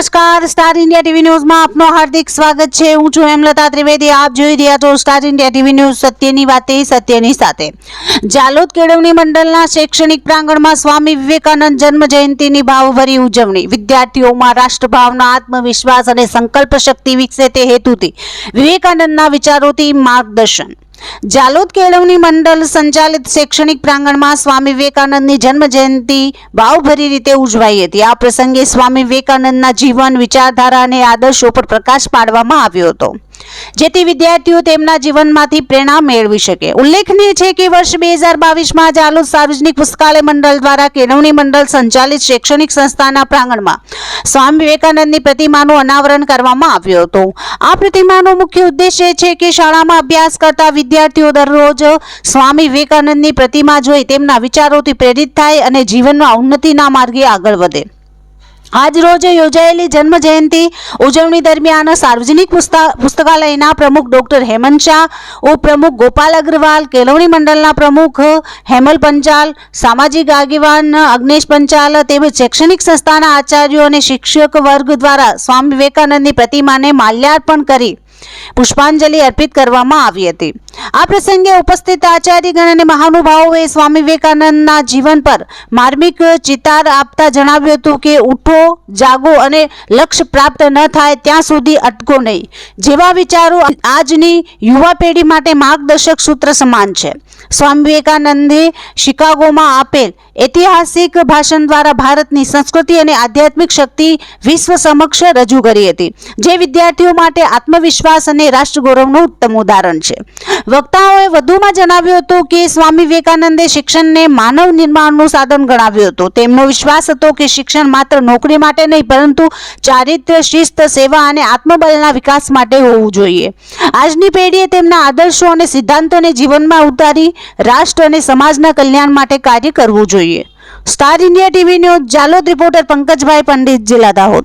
નમસ્કાર, star India TV ન્યૂઝમાં આપનું હાર્દિક સ્વાગત છે। હું છું હેમલતા ત્રિવેદી। આપ જોઈ રહ્યા છો સ્ટાર ઇન્ડિયા ટીવી ન્યૂઝ। સત્યની વાતે સત્યની સાથે। જાલોદ કેળવણી મંડળના શૈક્ષણિક પ્રાંગણમાં સ્વામી વિવેકાનંદ જન્મ જયંતિની ભાવભરી ઉજવણી। વિદ્યાર્થીઓમાં રાષ્ટ્રભાવના, આત્મવિશ્વાસ અને સંકલ્પ શક્તિ વિકસે તે હેતુથી વિવેકાનંદના વિચારોથી માર્ગદર્શન। જાલોદ કેળવણી મંડળ સંચાલિત શૈક્ષણિક પ્રાંગણમાં સ્વામી વિવેકાનંદની જન્મ જયંતિ ભાવભરી રીતે ઉજવાઈ હતી। આ પ્રસંગે સ્વામી વિવેકાનંદના જીવન, વિચારધારા અને આદર્શો પર પ્રકાશ પાડવામાં આવ્યો હતો, જેથી વિદ્યાર્થીઓ તેમના જીવનમાંથી પ્રેરણા મેળવી શકે। ઉલ્લેખનીય છે કે વર્ષ 2022માં જાલોદ સાર્વજનિક પુસ્તકાલય મંડળ દ્વારા કેળવણી મંડળ સંચાલિત શૈક્ષણિક સંસ્થાના પ્રાંગણમાં સ્વામી વિવેકાનંદની પ્રતિમાનું અનાવરણ કરવામાં આવ્યું હતું। આ પ્રતિમાનો મુખ્ય ઉદ્દેશ્ય છે કે શાળામાં અભ્યાસ કરતા વિદ્યાર્થીઓ દરરોજ સ્વામી વિવેકાનંદની પ્રતિમા જોઈ તેમના વિચારોથી પ્રેરિત થાય અને જીવનમાં ઉન્નતિના માર્ગે આગળ વધે। આજ રોજ યોજાયેલી જન્મ જયંતિ ઉજવણી દરમિયાન સાર્વજનિક પુસ્તકાલયના પ્રમુખ ડોક્ટર હેમંત શાહ, ઉપપ્રમુખ ગોપાલ અગ્રવાલ, કેળવણી મંડળના પ્રમુખ હેમલ પંચાલ, સામાજિક આગેવાન અગ્નેશ પંચાલ તેમજ શૈક્ષણિક સંસ્થાના આચાર્યો અને શિક્ષક વર્ગ દ્વારા સ્વામી વિવેકાનંદની પ્રતિમાને માલ્યાર્પણ કરી પુષ્પાંજલિ અર્પિત કરવામાં આવી હતી। આ પ્રસંગે ઉપસ્થિત આચાર્યગણ અને મહાનુભાવોએ સ્વામી વિવેકાનંદના જીવન પર માર્મિક ચિતાર આપતા જણાવ્યું હતું કે ઉઠો, જાગો અને લક્ષ્ય પ્રાપ્ત ન થાય ત્યાં સુધી અટકો નહીં જેવા વિચારો આજની યુવા પેઢી માટે માર્ગદર્શક સૂત્ર સમાન છે। સ્વામી વિવેકાનંદે શિકાગોમાં આપેલ ઐતિહાસિક ભાષણ દ્વારા ભારતની સંસ્કૃતિ અને આધ્યાત્મિક શક્તિ વિશ્વ સમક્ષ રજૂ કરી હતી, જે વિદ્યાર્થીઓ માટે આત્મવિશ્વાસ અને રાષ્ટ્રગૌરવનું ઉત્તમ ઉદાહરણ છે। વક્તાઓએ વધુમાં જણાવ્યું હતું કે સ્વામી વિવેકાનંદે શિક્ષણને માનવ નિર્માણનું સાધન ગણાવ્યું હતું। તેમનો વિશ્વાસ હતો કે શિક્ષણ માત્ર નોકરી માટે નહીં પરંતુ ચારિત્ર્ય, શિસ્ત, સેવા અને આત્મબળના વિકાસ માટે હોવું જોઈએ। આજની પેઢીએ તેમના આદર્શો અને સિદ્ધાંતોને જીવનમાં ઉતારી રાષ્ટ્ર અને સમાજના કલ્યાણ માટે કાર્ય કરવું જોઈએ। Star India TV news, Jhalod reporter Pankajbhai Pandit, જિલ્લા દાહોદ।